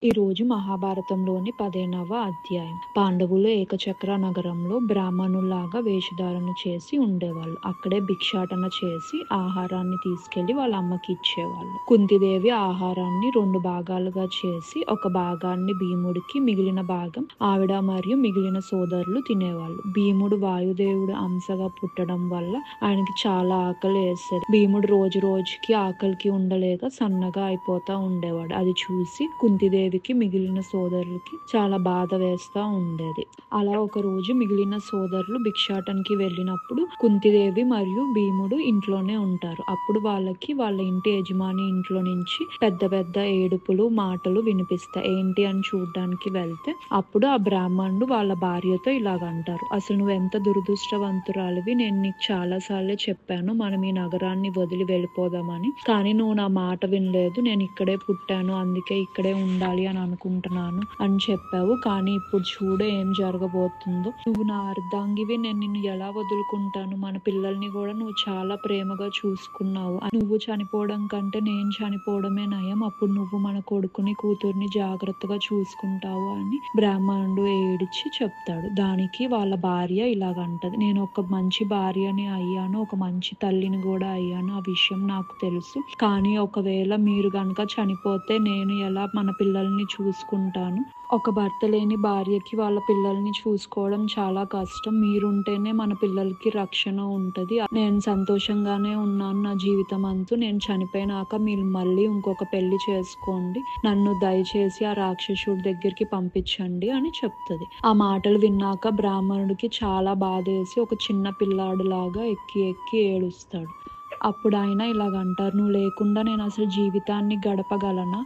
ఈ రోజు మహాభారతంలోని 15వ అధ్యాయం. పాండవులు ఏకచక్ర నగరంలో బ్రాహ్మణుల్లాగా వేషధారణ చేసి ఉండేవాళ్ళు. అక్కడే భిక్షాటన చేసి ఆహారాన్ని తీసుకెళ్లి వాళ్ళ అమ్మకి ఇచ్చేవాళ్ళు. కుంతిదేవి ఆహారాన్ని 2 భాగాలుగా చేసి ఒక భాగాన్ని భీముడికి, మిగిలిన భాగం ఆవిడ మరియు మిగిలిన సోదరులు తినేవాళ్ళు. భీముడు వాయుదేవుడు అంశగా పుట్టడం వల్ల ఆయనకి చాలా ఆకలి వేసేది. భీముడు రోజు రోజుకి ఆకలికి ఉండలేక సన్నగా అయిపోతా ఉండేవాడు. అది చూసి కుంతిదేవి మిగిలిన సోదరులకి చాలా బాధ వేస్తా ఉండేది. అలా ఒక రోజు మిగిలిన సోదరులు భిక్షాటనకి వెళ్ళినప్పుడు కుంతిదేవి మరియు భీముడు ఇంట్లోనే ఉంటారు. అప్పుడు వాళ్ళకి వాళ్ళ ఇంటి యజమాని ఇంట్లో నుంచి పెద్ద పెద్ద ఏడుపులు మాటలు వినిపిస్తాయి. ఏంటి అని చూడ్డానికి వెళ్తే అప్పుడు ఆ బ్రాహ్మణుడు వాళ్ళ భార్యతో ఇలాగంటారు, అసలు నువ్వెంత దురదృష్టవంతురాలివి, నేను నీకు చాలా సార్లే చెప్పాను మనం ఈ నగరాన్ని వదిలి వెళ్ళిపోదామని, కానీ నువ్వు నా మాట వినలేదు. నేను ఇక్కడే పుట్టాను, అందుకే ఇక్కడే ఉండాలి అని అనుకుంటున్నాను అని చెప్పావు. కానీ ఇప్పుడు చూడు ఏం జరగబోతుందో. నువ్వు నా అర్ధాంగివి, నేను నిన్ను ఎలా వదులుకుంటాను? మన పిల్లల్ని కూడా నువ్వు చాలా ప్రేమగా చూసుకున్నావు. నువ్వు చనిపోవడం కంటే నేను చనిపోవడమే నయం. అప్పుడు నువ్వు మన కొడుకుని కూతుర్ని జాగ్రత్తగా చూసుకుంటావు అని బ్రాహ్మణుడు ఏడిచి చెప్తాడు. దానికి వాళ్ళ భార్య ఇలాగంటది, నేను ఒక మంచి భార్యని అయ్యాను, ఒక మంచి తల్లిని కూడా అయ్యాను, ఆ విషయం నాకు తెలుసు. కానీ ఒకవేళ మీరు గనక చనిపోతే నేను ఎలా మన పిల్లల్ని చూసుకుంటాను? ఒక భర్త లేని భార్యకి వాళ్ళ పిల్లల్ని చూసుకోవడం చాలా కష్టం. మీరుంటేనే మన పిల్లలకి రక్షణ ఉంటది. నేను సంతోషంగానే ఉన్నాను నా జీవితం అంతా. నేను చనిపోయినాక మీరు మళ్ళీ ఇంకొక పెళ్లి చేసుకోండి. నన్ను దయచేసి ఆ రాక్షసుడి దగ్గరికి పంపించండి అని చెప్తది. ఆ మాటలు విన్నాక బ్రాహ్మణుడికి చాలా బాధేసి ఒక చిన్న పిల్లాడు లాగా ఎక్కి ఎక్కి ఏడుస్తాడు. అప్పుడు ఆయన ఇలాగంటారు, నువ్వు లేకుండా నేను అసలు జీవితాన్ని గడపగలనా?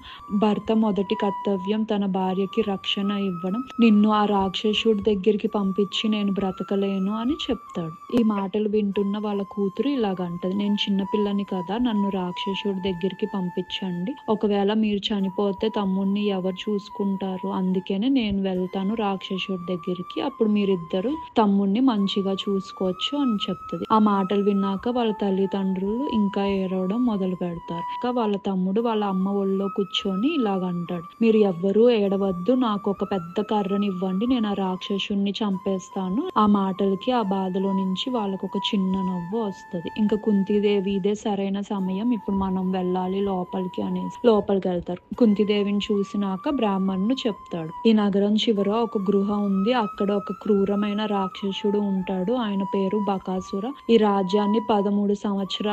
భర్త మొదటి కర్తవ్యం తన భార్యకి రక్షణ ఇవ్వడం. నిన్ను ఆ రాక్షసుడి దగ్గరికి పంపించి నేను బ్రతకలేను అని చెప్తాడు. ఈ మాటలు వింటున్న వాళ్ళ కూతురు ఇలాగంటది, నేను చిన్నపిల్లని కదా, నన్ను రాక్షసుడి దగ్గరికి పంపించండి. ఒకవేళ మీరు చనిపోతే తమ్ముడిని ఎవరు చూసుకుంటారు? అందుకనే నేను వెళ్తాను రాక్షసుడి దగ్గరికి. అప్పుడు మీరిద్దరు తమ్ముడిని మంచిగా చూసుకోవచ్చు అని చెప్తుంది. ఆ మాటలు విన్నాక వాళ్ళ తల్లిదండ్రులు ఇంకా ఏడవడం మొదలు పెడతారు. ఇంకా వాళ్ళ తమ్ముడు వాళ్ళ అమ్మ ఒళ్ళో కూర్చొని ఇలాగంటాడు, మీరు ఎవ్వరూ ఏడవద్దు, నాకు ఒక పెద్ద కర్రని ఇవ్వండి, నేను ఆ రాక్షసుని చంపేస్తాను. ఆ మాటలకి ఆ బాధలో నుంచి వాళ్ళకు ఒక చిన్న నవ్వు వస్తుంది. ఇంకా కుంతిదేవి ఇదే సరైన సమయం, ఇప్పుడు మనం వెళ్ళాలి లోపలికి అనేసి లోపలికి వెళ్తారు. కుంతిదేవిని చూసినాక బ్రాహ్మణుడు చెప్తాడు, ఈ నగరం చివర ఒక గృహ ఉంది, అక్కడ ఒక క్రూరమైన రాక్షసుడు ఉంటాడు, ఆయన పేరు బకాసుర. ఈ రాజ్యాన్ని 13 సంవత్సరాలుగా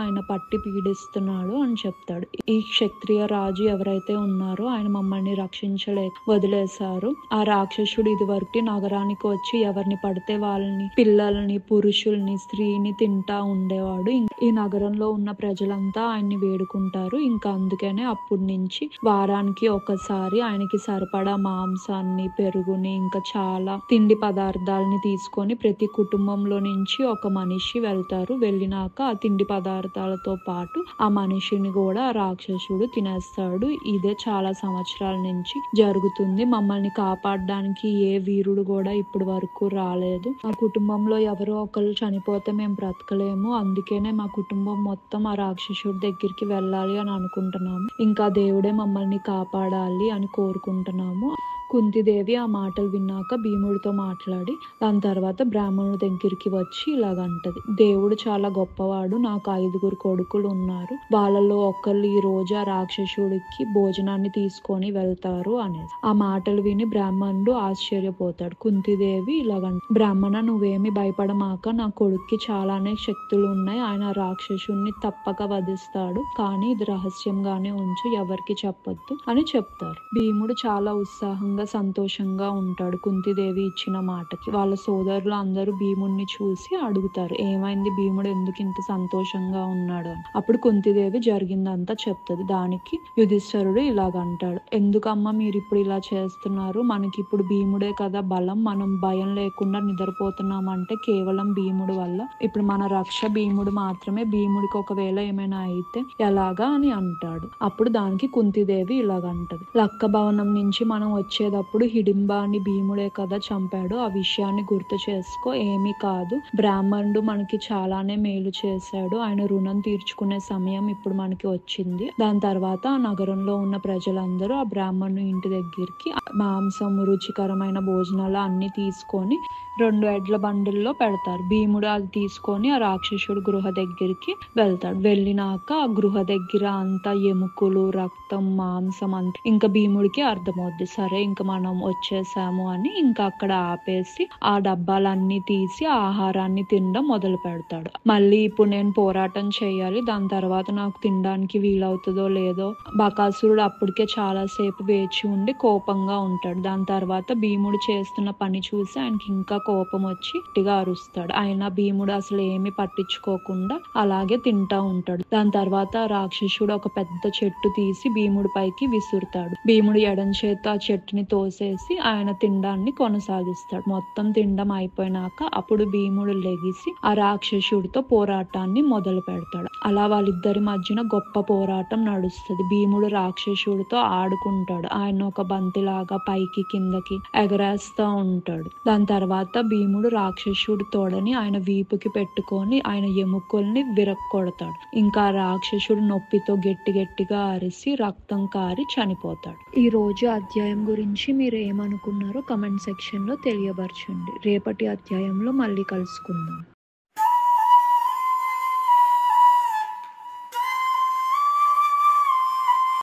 ఆయన పట్టి పీడిస్తున్నాడు అని చెప్తాడు. ఈ క్షత్రియ రాజు ఎవరైతే ఉన్నారో ఆయన మమ్మల్ని రక్షించలేక వదిలేశారు. ఆ రాక్షసుడు ఇదివరకు నగరానికి వచ్చి ఎవరిని పడితే వాళ్ళని, పిల్లల్ని, పురుషుల్ని, స్త్రీని తింటా ఉండేవాడు. ఈ నగరంలో ఉన్న ప్రజలంతా ఆయన్ని వేడుకుంటారు. ఇంకా అందుకనే అప్పటి నుంచి వారానికి ఒకసారి ఆయనకి సరిపడా మాంసాన్ని, పెరుగుని, ఇంకా చాలా తిండి పదార్థాలని తీసుకొని ప్రతి కుటుంబంలో నుంచి ఒక మనిషి వెళ్తారు. వెళ్ళినాక ఆ తిండి పదార్థాలతో పాటు ఆ మనిషిని కూడా ఆ రాక్షసుడు తినేస్తాడు. ఇదే చాలా సంవత్సరాల నుంచి జరుగుతుంది. మమ్మల్ని కాపాడడానికి ఏ వీరుడు కూడా ఇప్పటి వరకు రాలేదు. మా కుటుంబంలో ఎవరో ఒకరు చనిపోతే మేము బ్రతకలేము. అందుకనే మా కుటుంబం మొత్తం ఆ రాక్షసుడి దగ్గరికి వెళ్ళాలి అని అనుకుంటున్నాము. ఇంకా దేవుడే మమ్మల్ని కాపాడాలి అని కోరుకుంటున్నాము. కుంతిదేవి ఆ మాటలు విన్నాక భీముడితో మాట్లాడి దాని తర్వాత బ్రాహ్మణుడి దగ్గరికి వచ్చి ఇలాగంటది, దేవుడు చాలా గొప్పవాడు, నాకు 5 కొడుకులు ఉన్నారు, వాళ్ళలో ఒకళ్ళు ఈ రోజు ఆ రాక్షసుడికి భోజనాన్ని తీసుకొని వెళ్తారు అనేది. ఆ మాటలు విని బ్రాహ్మణుడు ఆశ్చర్యపోతాడు. కుంతిదేవి ఇలాగంట, బ్రాహ్మణ నువ్వేమి భయపడమాక, నా కొడుక్కి చాలానే శక్తులు ఉన్నాయి, ఆయన రాక్షసుడిని తప్పక వధిస్తాడు, కానీ ఇది రహస్యంగానే ఉంచు, ఎవరికి చెప్పొద్దు అని చెప్తారు. భీముడు చాలా ఉత్సాహంగా సంతోషంగా ఉంటాడు కుంతిదేవి ఇచ్చిన మాటకి. వాళ్ళ సోదరులు అందరూ భీముడిని చూసి అడుగుతారు, ఏమైంది, భీముడు ఎందుకు ఇంత సంతోషంగా ఉన్నాడు అని. అప్పుడు కుంతిదేవి జరిగిందంతా చెప్తుంది. దానికి యుధిష్ఠిరుడు ఇలాగంటాడు, ఎందుకమ్మా మీరు ఇప్పుడు ఇలా చేస్తున్నారు? మనకి ఇప్పుడు భీముడే కదా బలం, మనం భయం లేకుండా నిద్రపోతున్నామంటే కేవలం భీముడు వల్ల. ఇప్పుడు మన రక్ష భీముడు మాత్రమే, భీముడికి ఒకవేళ ఏమైనా అయితే ఎలాగా అని అంటాడు. అప్పుడు దానికి కుంతిదేవి ఇలాగంటది, లక్క భవనం నుంచి మనం వచ్చే వచ్చేటప్పుడు హిడింబాని భీముడే కదా చంపాడు, ఆ విషయాన్ని గుర్తు చేసుకో, ఏమీ కాదు, బ్రాహ్మణుడు మనకి చాలానే మేలు చేశాడు, ఆయన రుణం తీర్చుకునే సమయం ఇప్పుడు మనకి వచ్చింది. దాని తర్వాత ఆ నగరంలో ఉన్న ప్రజలందరూ ఆ బ్రాహ్మణుని ఇంటి దగ్గరికి మాంసం, రుచికరమైన భోజనాలు అన్ని తీసుకొని 2 ఎడ్ల బండుల్లో పెడతారు. భీముడు అది తీసుకొని ఆ రాక్షసుడు గృహ దగ్గరికి వెళ్తాడు. వెళ్ళినాక ఆ గృహ దగ్గర అంతా ఎముకలు, రక్తం, మాంసం అంత ఇంకా భీముడికి అర్థమవుద్ది, సరే ఇంకా మనం వచ్చేసాము అని. ఇంకా అక్కడ ఆపేసి ఆ డబ్బాలన్నీ తీసి ఆహారాన్ని తినడం మొదలు పెడతాడు. మళ్ళీ ఇప్పుడు నేను పోరాటం చేయాలి, దాని తర్వాత నాకు తినడానికి వీలవుతుందో లేదో. బకాసురుడు అప్పటికే చాలా సేపు వేచి ఉండి కోపంగా ఉంటాడు. దాని తర్వాత భీముడు చేస్తున్న పని చూసి ఆయనకి ఇంకా కోపం వచ్చి గట్టిగా అరుస్తాడు. అయినా భీముడు అసలు ఏమి పట్టించుకోకుండా అలాగే తింటా ఉంటాడు. దాని తర్వాత రాక్షసుడు ఒక పెద్ద చెట్టు తీసి భీముడి పైకి విసురుతాడు. భీముడు ఎడం చేత ఆ చెట్టుని తోసేసి ఆయన తినడాన్ని కొనసాగిస్తాడు. మొత్తం తినడం అయిపోయినాక అప్పుడు భీముడు లెగిసి ఆ రాక్షసుడితో పోరాటాన్ని మొదలు పెడతాడు. అలా వాళ్ళిద్దరి మధ్యన గొప్ప పోరాటం నడుస్తుంది. భీముడు రాక్షసుడితో ఆడుకుంటాడు. ఆయన ఒక బంతిలాగా పైకి కిందకి ఎగరేస్తా ఉంటాడు. దాని తర్వాత భీముడు రాక్షసుడి తోడని ఆయన వీపుకి పెట్టుకొని ఆయన ఎముకల్ని విరక్కొడతాడు. ఇంకా రాక్షసుడు నొప్పితో గట్టిగా అరిసి రక్తం కారి చనిపోతాడు. ఈ రోజు అధ్యాయం గురించి మీరు ఏమనుకున్నారో కమెంట్ సెక్షన్ లో తెలియపరచండి. రేపటి అధ్యాయంలో మళ్ళీ కలుసుకుందాం.